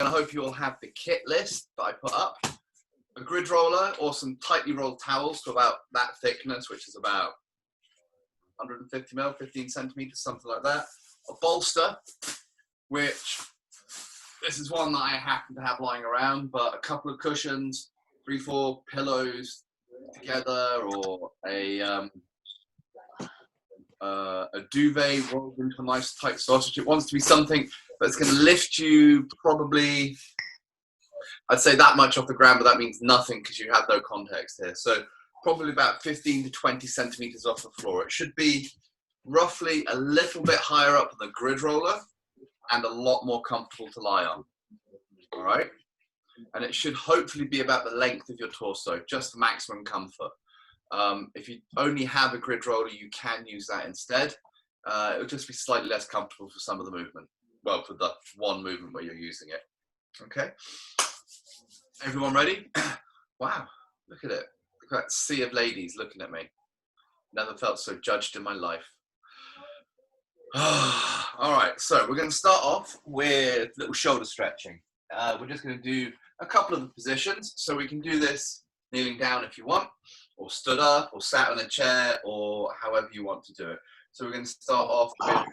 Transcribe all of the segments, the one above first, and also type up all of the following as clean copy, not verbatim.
I hope you all have the kit list that I put up. A grid roller or some tightly rolled towels to about that thickness, which is about 150 mil, 15 centimeters, something like that. A bolster, which this is one that I happen to have lying around, but a couple of cushions, 3-4 pillows together, or a duvet rolled into a nice tight sausage. It wants to be something that's going to lift you probably, I'd say that much off the ground, but that means nothing because you have no context here. So probably about 15 to 20 centimeters off the floor. It should be roughly a little bit higher up than the grid roller and a lot more comfortable to lie on. All right. And it should hopefully be about the length of your torso, just for maximum comfort. If you only have a grid roller, you can use that instead. It'll just be slightly less comfortable for some of the movement. Well, for the one movement where you're using it. Okay. Everyone ready? Wow, look at it. Look at that sea of ladies looking at me. Never felt so judged in my life. All right, so we're going to start off with little shoulder stretching. We're just going to do a couple of the positions. So we can do this kneeling down if you want, or stood up, or sat on a chair, or however you want to do it. So we're going to start off with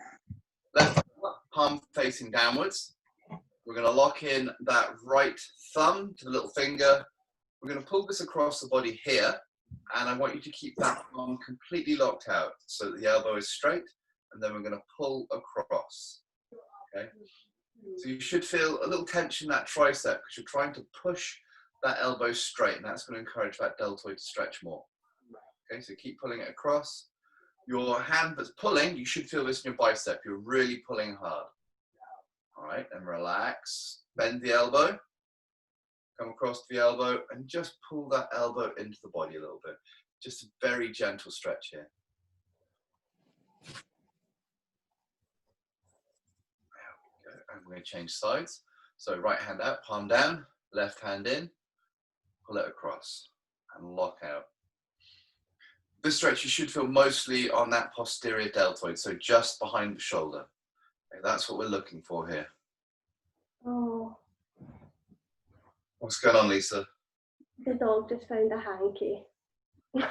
left palm facing downwards. We're going to lock in that right thumb to the little finger. We're going to pull this across the body here, and I want you to keep that arm completely locked out so that the elbow is straight, and then we're going to pull across. Okay? So you should feel a little tension in that tricep because you're trying to push that elbow straight, and that's going to encourage that deltoid to stretch more. Okay, so keep pulling it across. Your hand that's pulling, you should feel this in your bicep. You're really pulling hard. All right, and relax. Bend the elbow. Come across to the elbow and just pull that elbow into the body a little bit. Just a very gentle stretch here. There we go. And we're going to change sides. So right hand out, palm down, left hand in, pull it across and lock out. This stretch you should feel mostly on that posterior deltoid, so just behind the shoulder. Okay, that's what we're looking for here. Oh. What's going on, Lisa? The dog just found a hanky. Is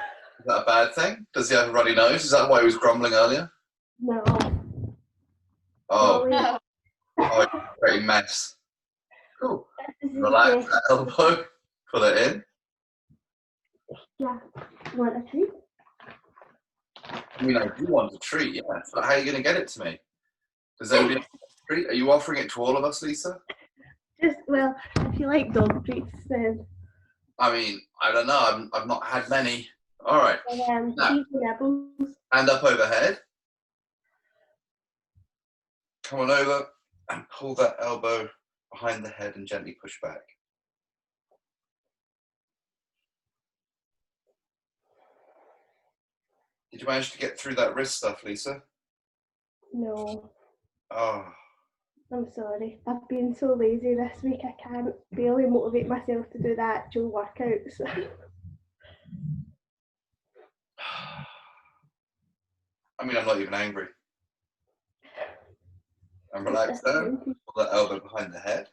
that a bad thing? Does he have a runny nose? Is that why he was grumbling earlier? No. Oh, No. oh, great mess. Cool. Relax that elbow. Pull it in. Yeah. You want a treat? I mean, I do want a treat, yes. But how are you going to get it to me? Does anybody have a treat? Are you offering it to all of us, Lisa? Just, well, if you like dog treats, then. I mean, I don't know. I've not had many. All right. Now, hand up overhead. Come on over and pull that elbow behind the head and gently push back. Did you manage to get through that wrist stuff, Lisa? No. Oh. I'm sorry. I've been so lazy this week. I can't barely motivate myself to do the actual workouts. I mean, I'm not even angry. I'm relaxed down. Pull that elbow behind the head.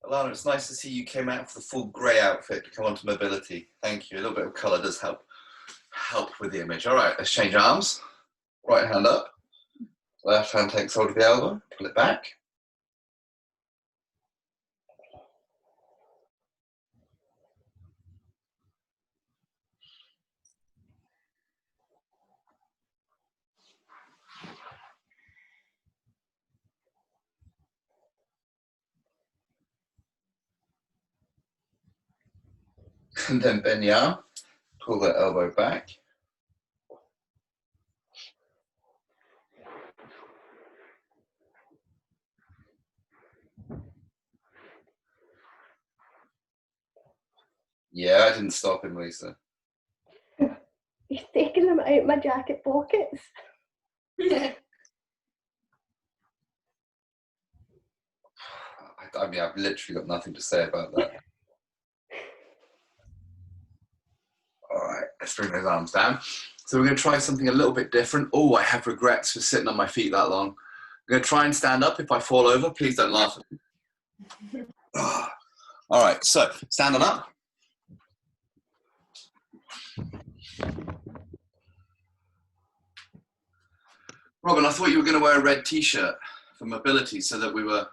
Alana, it's nice to see you came out for the full grey outfit to come onto mobility. Thank you. A little bit of colour does help with the image. All right, let's change arms. Right hand up. Left hand takes hold of the elbow. Pull it back. And then bend the arm. Pull the elbow back. Yeah, I didn't stop him, Lisa. He's taking them out of my jacket pockets. I I mean, I've literally got nothing to say about that. All right, let's bring those arms down. So we're going to try something a little bit different. Oh, I have regrets for sitting on my feet that long. I'm going to try and stand up. If I fall over, please don't laugh at me. All right, so stand on up. Robin, I thought you were going to wear a red t-shirt for mobility so that we were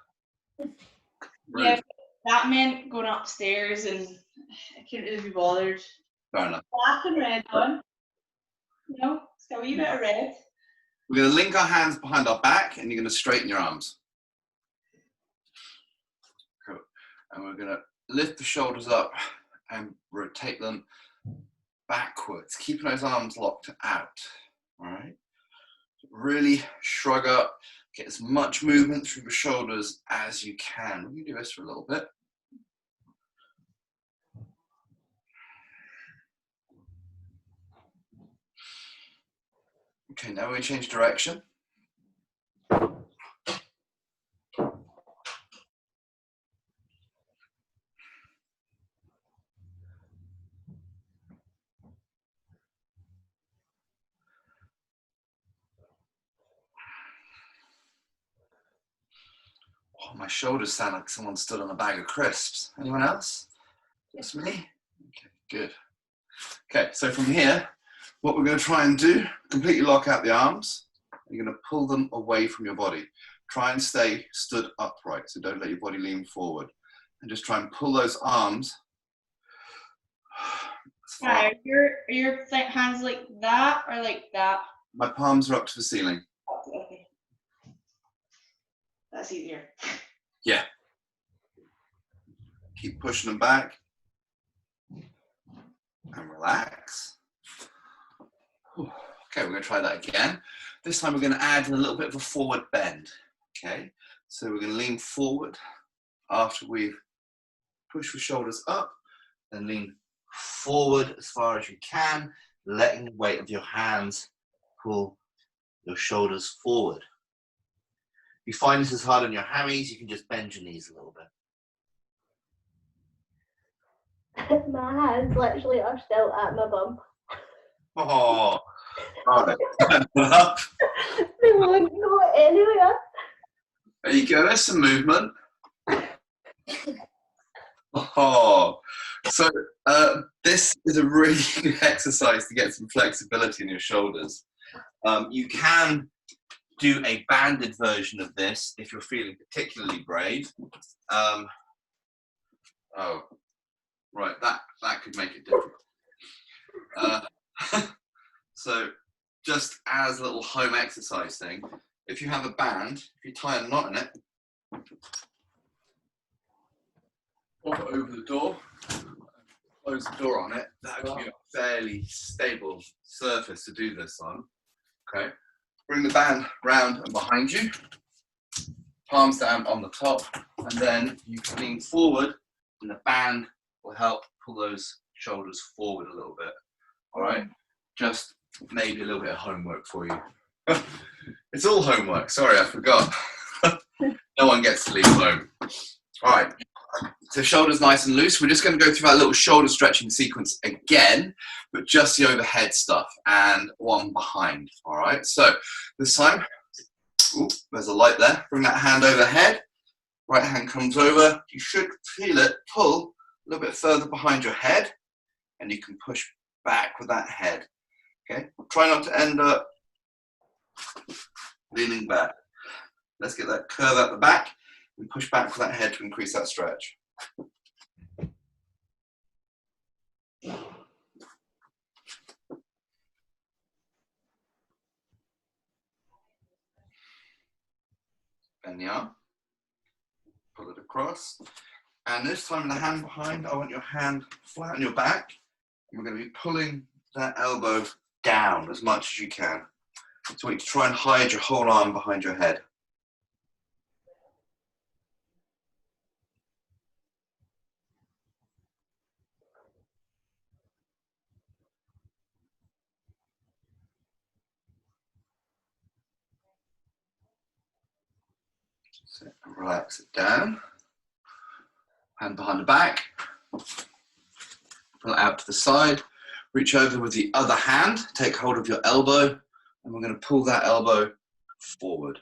rude. Yeah, that meant going upstairs and I couldn't really be bothered. Fair enough. Black and red on. No, it's got a wee bit of red. We're going to link our hands behind our back and you're going to straighten your arms. Cool. And we're going to lift the shoulders up and rotate them backwards, keeping those arms locked out. All right. Really shrug up, get as much movement through the shoulders as you can. We can do this for a little bit. Okay, now we change direction. Oh, my shoulders sound like someone stood on a bag of crisps. Anyone else? Just me? Okay, good. Okay, so from here, what we're going to try and do, completely lock out the arms. You're going to pull them away from your body. Try and stay stood upright, so don't let your body lean forward. And just try and pull those arms. Are your hands like that or like that? My palms are up to the ceiling. Okay. That's easier. Yeah. Keep pushing them back. And relax. Okay, we're going to try that again. This time we're going to add in a little bit of a forward bend. Okay, so we're going to lean forward after we've pushed the shoulders up, and lean forward as far as you can, letting the weight of your hands pull your shoulders forward. If you find this is hard on your hammies, you can just bend your knees a little bit. My hands literally are still at my bum. Oh, all right. They won't go anywhere. There you go, there's some movement. Oh, so this is a really good exercise to get some flexibility in your shoulders. You can do a banded version of this if you're feeling particularly brave. Oh, right, that could make it difficult. So just as a little home exercise thing, if you have a band, if you tie a knot in it, pop it over the door, close the door on it, that would be a fairly stable surface to do this on. Okay, bring the band round and behind you, palms down on the top, and then you can lean forward and the band will help pull those shoulders forward a little bit. All right, just maybe a little bit of homework for you. It's all homework, sorry, I forgot. No one gets to leave home. All right, so shoulders nice and loose. We're just going to go through that little shoulder stretching sequence again, but just the overhead stuff and one behind. All right, so this time, there's a light there. Bring that hand overhead. Right hand comes over. You should feel it pull a little bit further behind your head, and you can push back with that head. Okay, try not to end up leaning back. Let's get that curve out the back and push back with that head to increase that stretch. Bend the arm, pull it across. And this time with the hand behind, I want your hand flat on your back. And we're going to be pulling that elbow down as much as you can. So I want you to try and hide your whole arm behind your head. So relax it down. Hand behind the back. Pull it out to the side. Reach over with the other hand. Take hold of your elbow. And we're going to pull that elbow forward.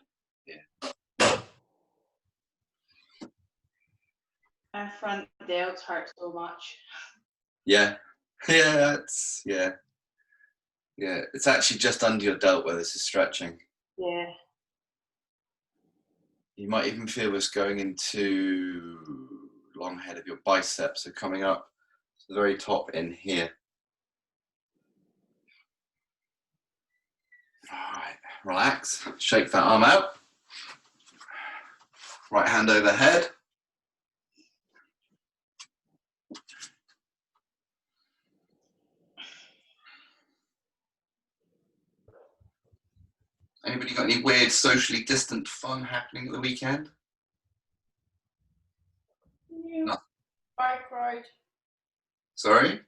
My front delts hurt so much. Yeah. Yeah. It's actually just under your delt where this is stretching. Yeah. You might even feel this going into long head of your biceps, so coming up to the very top in here. All right, relax, shake that arm out. Right hand overhead. Anybody got any weird socially distant fun happening at the weekend? No. Bike ride. Sorry?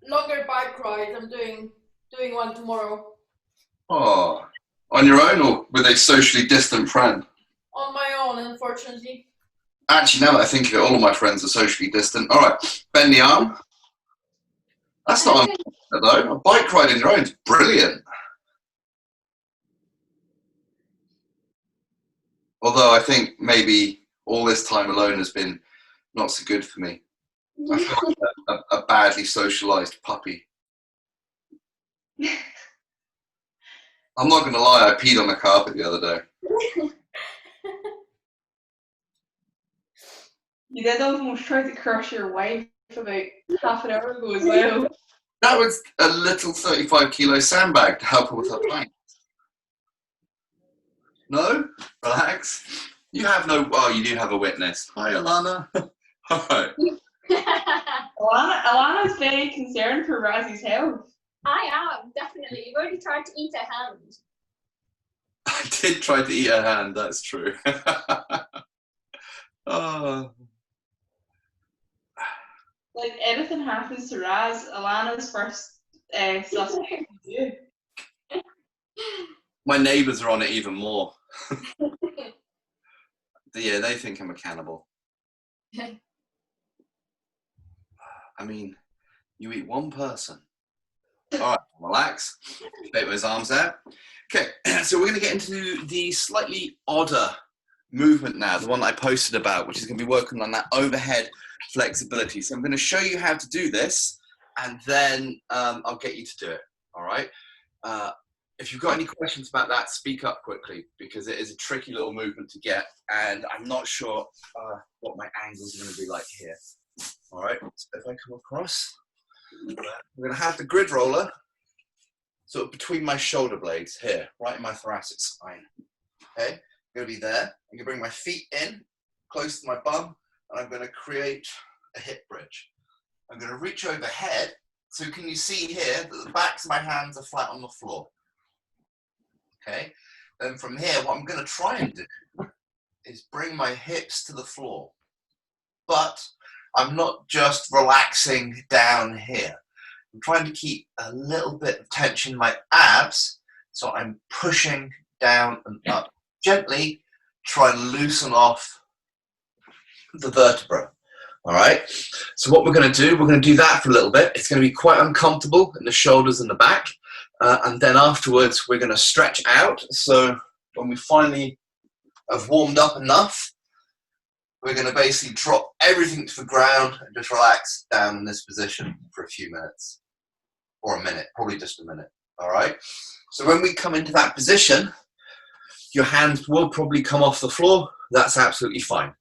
Not going bike ride. I'm doing one tomorrow. Oh, on your own or with a socially distant friend? On my own, unfortunately. Actually, now that I think of it, all of my friends are socially distant. All right, bend the arm. That's not unfair, though. A bike ride on your own is brilliant. Although I think maybe all this time alone has been not so good for me. I feel like a badly socialised puppy. I'm not going to lie, I peed on the carpet the other day. You did almost try to crush your wife about half an hour ago as well. That was a little 35-kilo sandbag to help her with her plank. No? Relax. You have no... Oh, you do have a witness. Hi, Alana. Hi. Alana's very concerned for Razzie's health. I am, definitely. You've already tried to eat her hand. I did try to eat her hand, that's true. Oh. Like, anything happens to Raz, Alana's first suspect is you. My neighbours are on it even more. Yeah, they think I'm a cannibal. I mean, you eat one person. All right, relax. Take those arms out. Okay, so we're going to get into the slightly odder movement now, the one that I posted about, which is going to be working on that overhead flexibility. So I'm going to show you how to do this, and then I'll get you to do it. All right. If you've got any questions about that, speak up quickly, because it is a tricky little movement to get, and I'm not sure what my angles are going to be like here. All right, so if I come across, we're going to have the grid roller sort of between my shoulder blades here, right in my thoracic spine. Okay, I'm going to be there. I'm going to bring my feet in, close to my bum, and I'm going to create a hip bridge. I'm going to reach overhead. So can you see here that the backs of my hands are flat on the floor? Okay, then from here, what I'm going to try and do is bring my hips to the floor. But I'm not just relaxing down here. I'm trying to keep a little bit of tension in my abs, so I'm pushing down and up. Gently try and loosen off the vertebra. All right, so what we're going to do that for a little bit. It's going to be quite uncomfortable in the shoulders and the back. And then afterwards, we're going to stretch out. So when we finally have warmed up enough, we're going to basically drop everything to the ground and just relax down in this position for a few minutes. Or a minute, probably just a minute. All right? So when we come into that position, your hands will probably come off the floor. That's absolutely fine.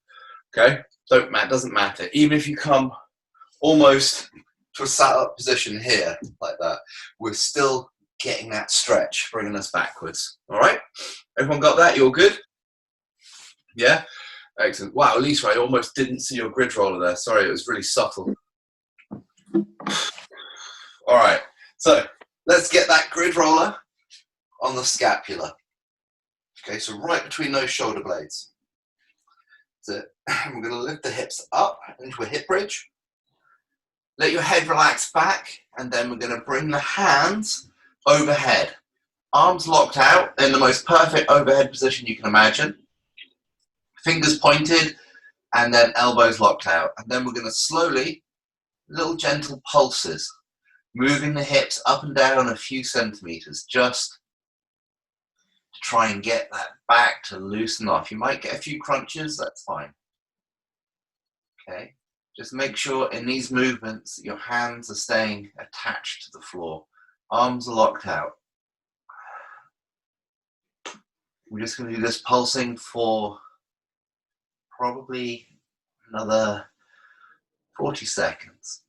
Okay? Doesn't matter. Even if you come almost to a sat up position here, like that, we're still getting that stretch, bringing us backwards. All right? Everyone got that? You all good? Yeah? Excellent. Wow, Lisa, I almost didn't see your grid roller there. Sorry, it was really subtle. All right, so let's get that grid roller on the scapula. Okay, so right between those shoulder blades. So we're going to lift the hips up into a hip bridge. Let your head relax back, and then we're going to bring the hands overhead. Arms locked out in the most perfect overhead position you can imagine. Fingers pointed, and then elbows locked out. And then we're going to slowly, little gentle pulses, moving the hips up and down a few centimeters, just to try and get that back to loosen off. You might get a few crunches, that's fine. Okay, just make sure in these movements your hands are staying attached to the floor. Arms are locked out. We're just going to do this pulsing for probably another 40 seconds.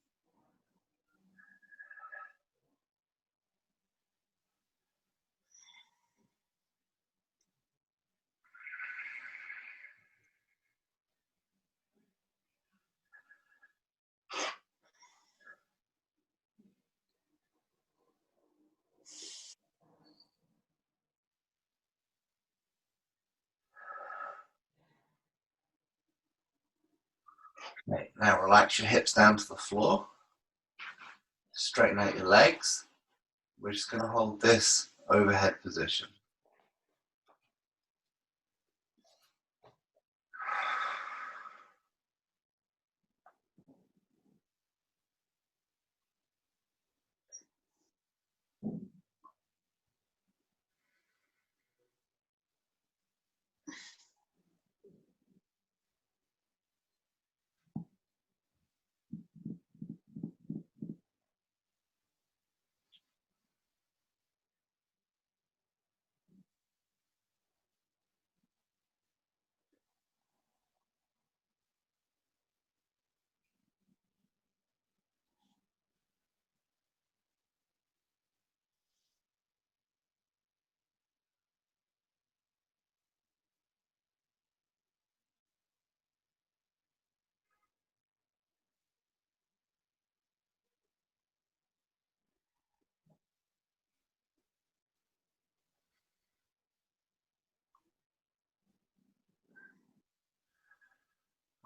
Okay, now relax your hips down to the floor. Straighten out your legs. We're just going to hold this overhead position.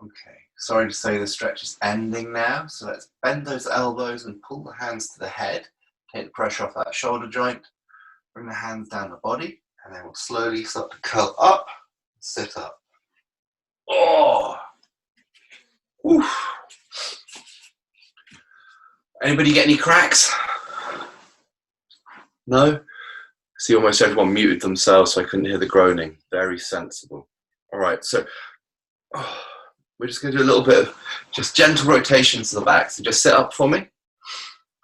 Okay, sorry to say the stretch is ending now, so let's bend those elbows and pull the hands to the head. Take the pressure off that shoulder joint, bring the hands down the body, and then we'll slowly start to curl up, sit up. Oh! Oof. Anybody get any cracks? No? See, almost everyone muted themselves so I couldn't hear the groaning. Very sensible. All right, so we're just going to do a little bit of just gentle rotations to the back. So just sit up for me.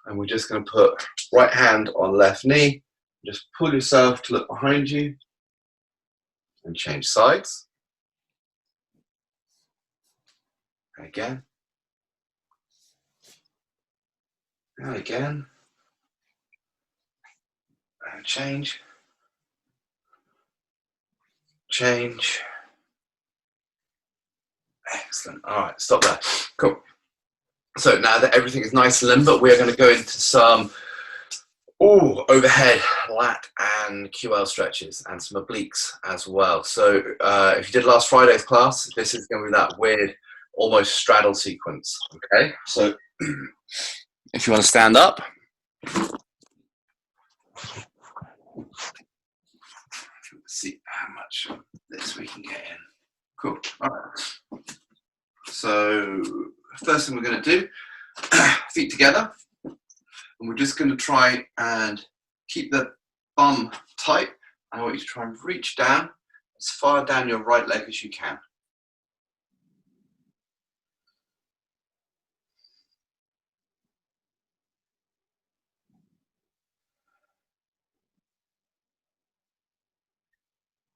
And we're just going to put right hand on left knee. Just pull yourself to look behind you. And change sides. And again. And again. And change. Change. Excellent. All right, stop there. Cool. So now that everything is nice and limber, we're going to go into some overhead lat and QL stretches and some obliques as well. So if you did last Friday's class, this is going to be that weird, almost straddle sequence. Okay, so if you want to stand up. Let's see how much of this we can get in. Cool. All right. So first thing we're going to do, feet together, and we're just going to try and keep the bum tight. I want you to try and reach down as far down your right leg as you can.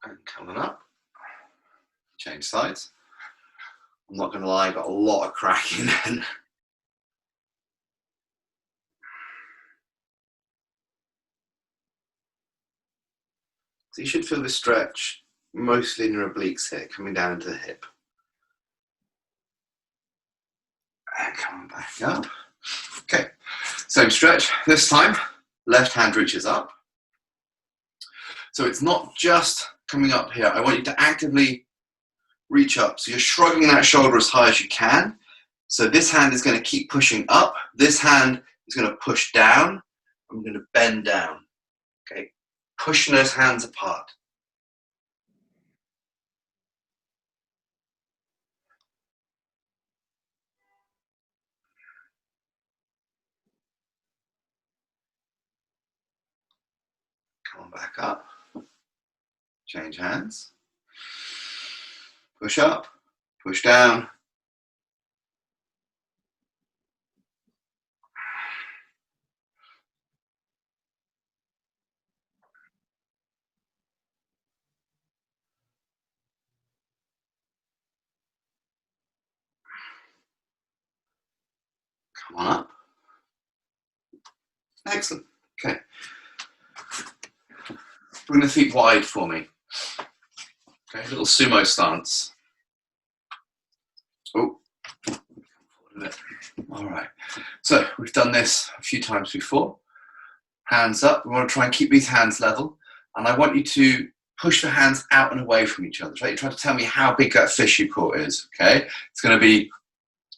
And coming up, change sides. I'm not going to lie, I got a lot of cracking in. So you should feel the stretch mostly in your obliques here, coming down into the hip. And coming back up. Okay, same stretch. This time, left hand reaches up. So it's not just coming up here. I want you to actively reach up. So you're shrugging that shoulder as high as you can. So this hand is going to keep pushing up. This hand is going to push down. I'm going to bend down. Okay, pushing those hands apart. back up. Change hands. Push up, push down. Come on up. Excellent. Okay. Bring the feet wide for me. Okay, little sumo stance. Oh, all right. So we've done this a few times before. Hands up. We want to try and keep these hands level. And I want you to push the hands out and away from each other. So you're trying to tell me how big that fish you caught is. Okay, it's going to be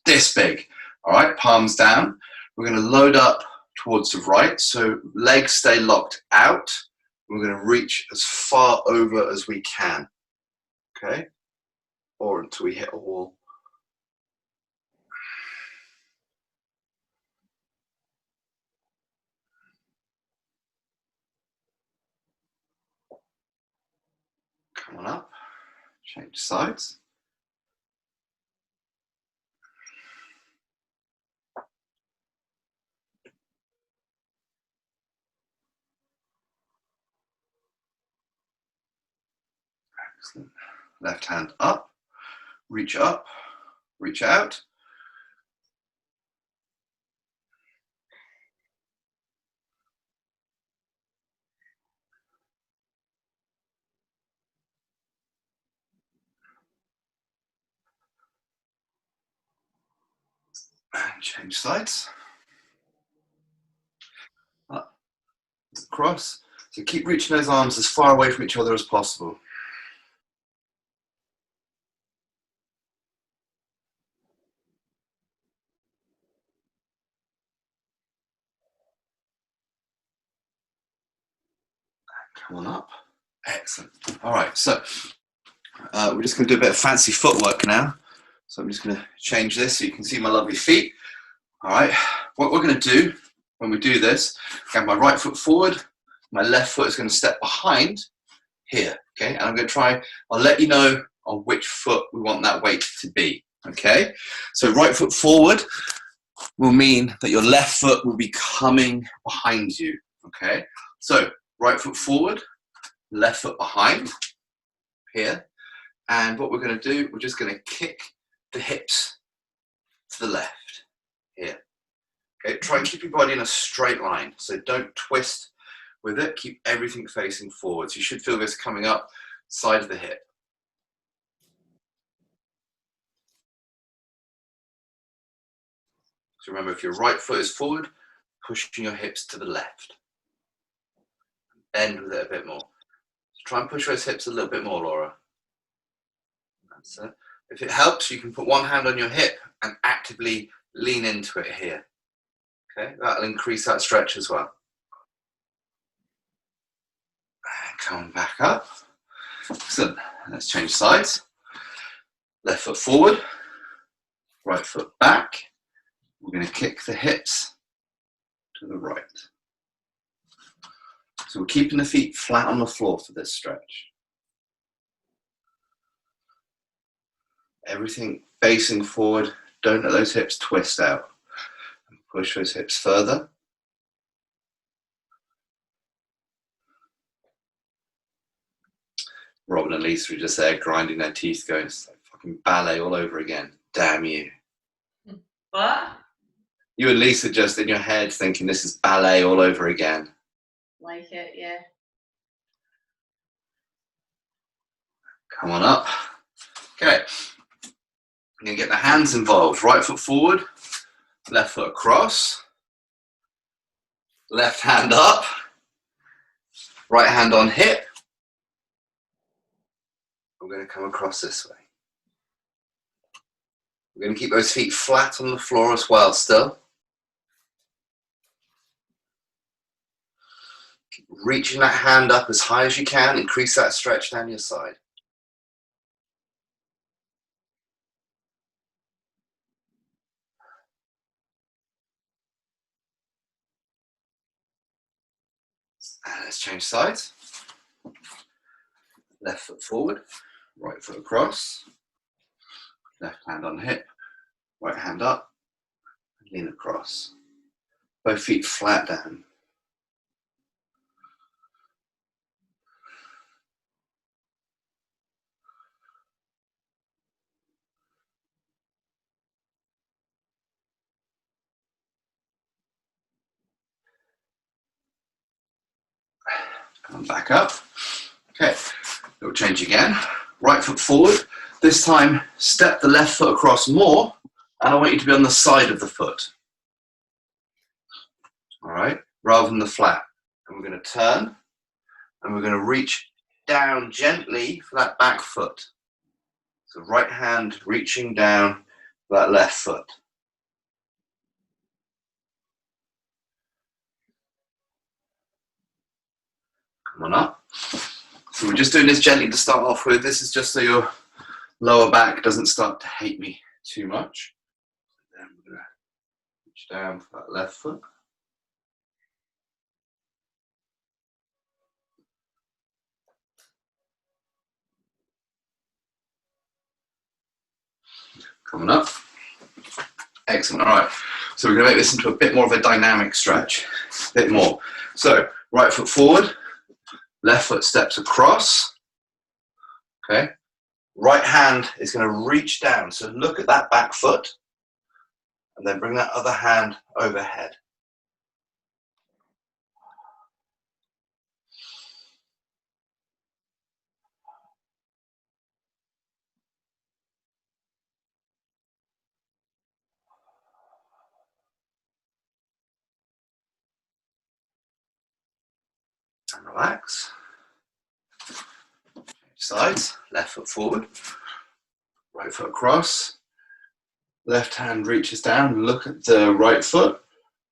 this big. All right, palms down. We're going to load up towards the right. So legs stay locked out. We're going to reach as far over as we can. Okay, or until we hit a wall. Come on up, change sides. Excellent. Left hand up, reach out. And change sides. Up, across. So keep reaching those arms as far away from each other as possible. Come on up. Excellent. All right, so we're just going to do a bit of fancy footwork now. So I'm just going to change this so you can see my lovely feet. All right, what we're going to do when we do this, I have my right foot forward, my left foot is going to step behind here, okay? And I'm going to try, I'll let you know on which foot we want that weight to be, okay? So right foot forward will mean that your left foot will be coming behind you, okay? So right foot forward, left foot behind, here. And what we're going to do, we're just going to kick the hips to the left, here. Okay, try and keep your body in a straight line. So don't twist with it. Keep everything facing forwards. You should feel this coming up side of the hip. So remember, if your right foot is forward, pushing your hips to the left. Bend with it a bit more. So try and push those hips a little bit more, Laura. That's it. If it helps, you can put one hand on your hip and actively lean into it here. Okay, that'll increase that stretch as well. And come back up. Excellent. Let's change sides. Left foot forward, right foot back. We're going to kick the hips to the right. So we're keeping the feet flat on the floor for this stretch. Everything facing forward. Don't let those hips twist out. Push those hips further. Robin and Lisa were just there grinding their teeth going, it's like fucking ballet all over again. Damn you. What? You and Lisa just in your head thinking this is ballet all over again. Like it, yeah. Come on up. Okay. You're going to get the hands involved. Right foot forward, left foot across, left hand up, right hand on hip. We're going to come across this way. We're going to keep those feet flat on the floor as well still. Keep reaching that hand up as high as you can. Increase that stretch down your side. And let's change sides. Left foot forward, right foot across, left hand on hip, right hand up, lean across. Both feet flat down. Come back up. Okay, little change again. Right foot forward. This time, step the left foot across more, and I want you to be on the side of the foot. All right, rather than the flat. And we're going to turn, and we're going to reach down gently for that back foot. So right hand reaching down for that left foot. Come on up. So we're just doing this gently to start off with. This is just so your lower back doesn't start to hate me too much. Then we're going to reach down for that left foot. Coming up. Excellent. All right. So we're going to make this into a bit more of a dynamic stretch. A bit more. So right foot forward, left foot steps across. Okay. Right hand is going to reach down. So look at that back foot and then bring that other hand overhead. And relax. Sides, left foot forward, right foot across, left hand reaches down, look at the right foot,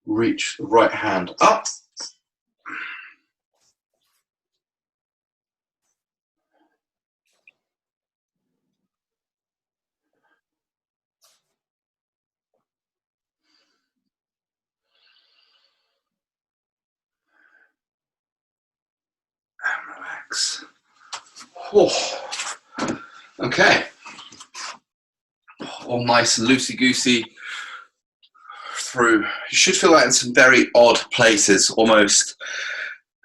reach the right hand up. And relax. Oh. Okay. All nice and loosey-goosey through. You should feel that in some very odd places, almost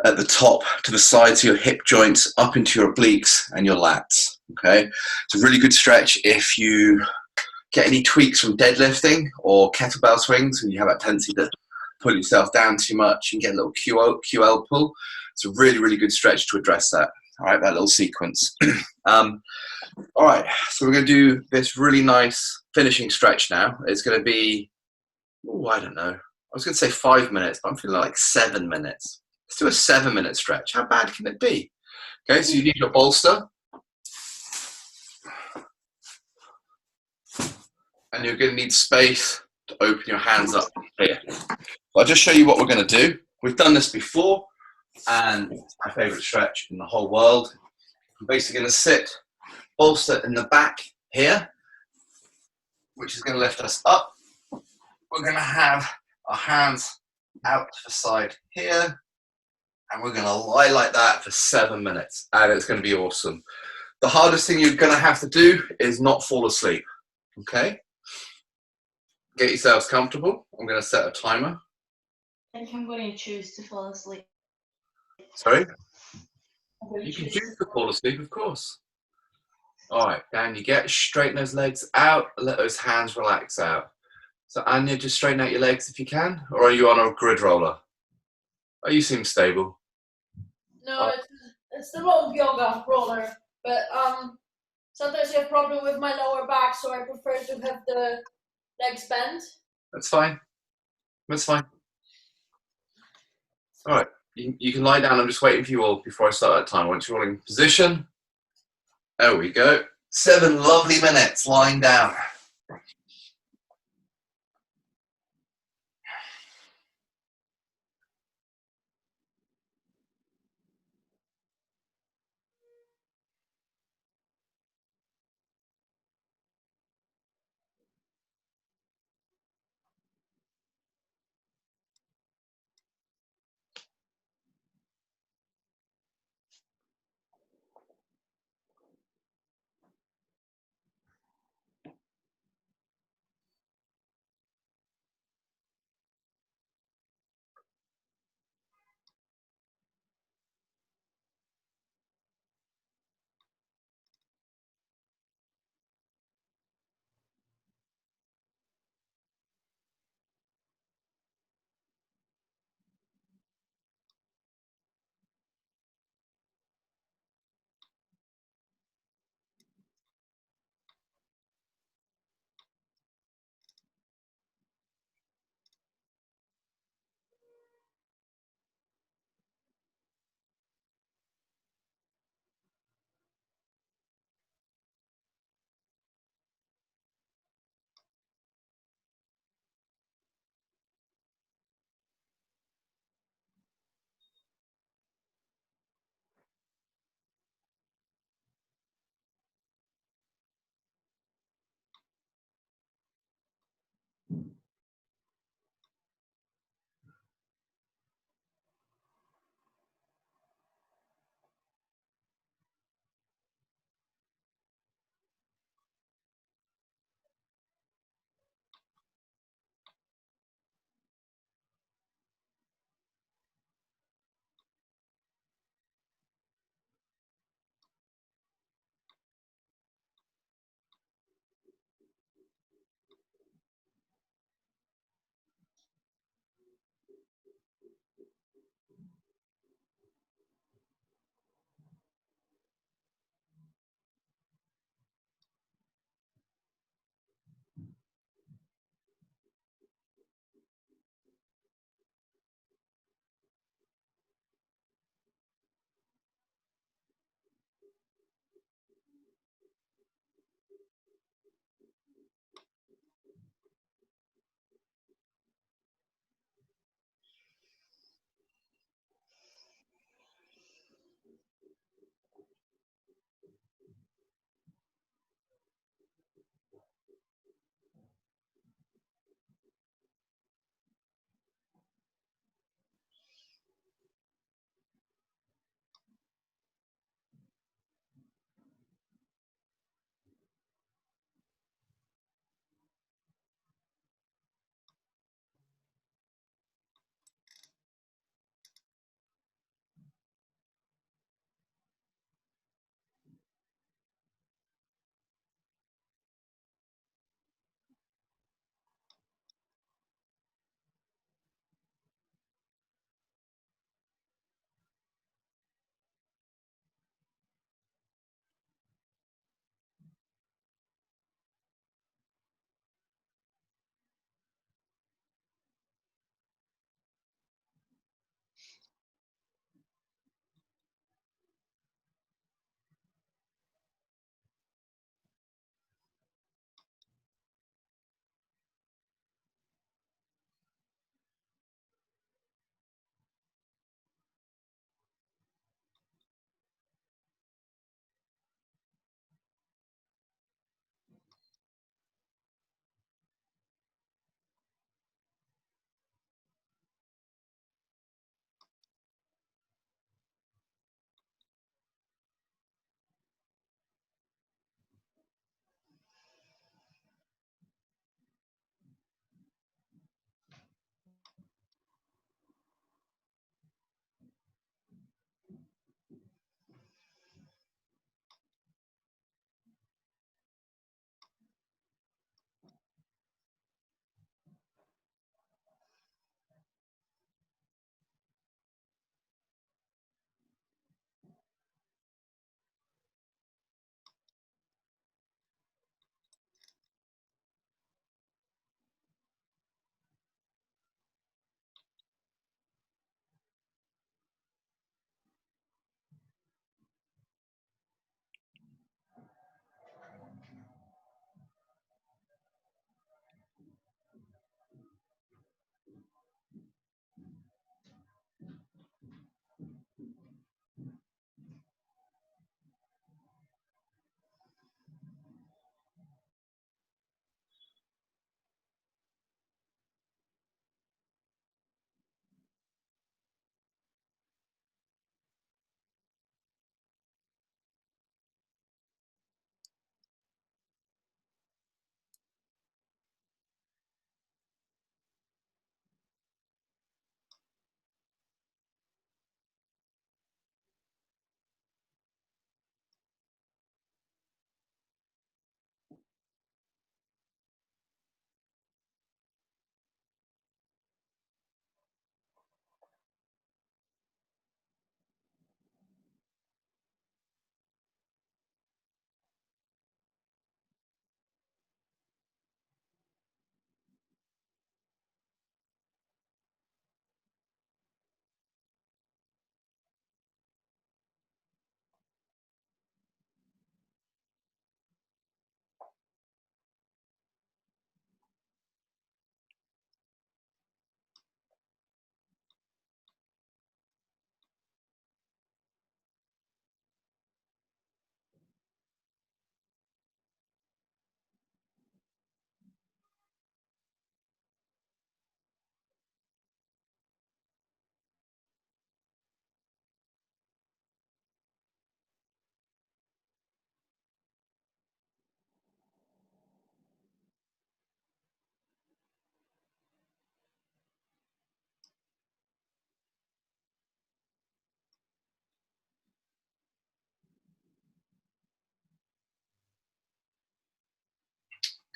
at the top, to the sides of your hip joints, up into your obliques and your lats. Okay, it's a really good stretch if you get any tweaks from deadlifting or kettlebell swings, and you have that tendency to pull yourself down too much and get a little QL pull. It's a really, really good stretch to address that. All right, that little sequence. All right, so we're going to do this really nice finishing stretch now. It's going to be, oh, I don't know. I was going to say 5 minutes, but I'm feeling like 7 minutes. Let's do a 7-minute stretch. How bad can it be? Okay, so you need your bolster. And you're going to need space to open your hands up here. I'll just show you what we're going to do. We've done this before, and it's my favorite stretch in the whole world. I'm basically going to sit bolster in the back here, which is going to lift us up. We're going to have our hands out to the side here, and we're going to lie like that for 7 minutes, and it's going to be awesome. The hardest thing you're going to have to do is not fall asleep, okay? Get yourselves comfortable. I'm going to set a timer. I think I'm going to choose to fall asleep. Sorry? You can choose to fall asleep, of course. All right, down you get. Straighten those legs out. Let those hands relax out. So Anya, just straighten out your legs if you can. Or are you on a grid roller? Oh, you seem stable. No, it's the wrong yoga roller, but sometimes I have problem with my lower back, so I prefer to have the legs bent. That's fine. That's fine. All right, you can lie down. I'm just waiting for you all before I start that time. Once you're all in position, there we go. 7 lovely minutes lying down.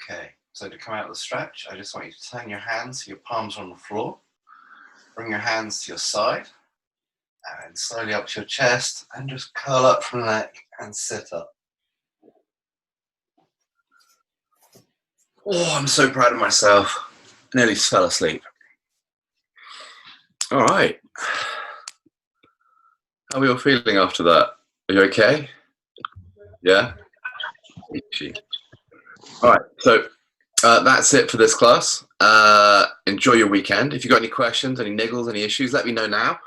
Okay, so to come out of the stretch, I just want you to turn your hands so your palms are on the floor. Bring your hands to your side and slowly up to your chest and just curl up from the neck and sit up. Oh, I'm so proud of myself. I nearly fell asleep. All right. How are we all feeling after that? Are you okay? Yeah? All right, so that's it for this class. Enjoy your weekend. If you've got any questions, any niggles, any issues, let me know now.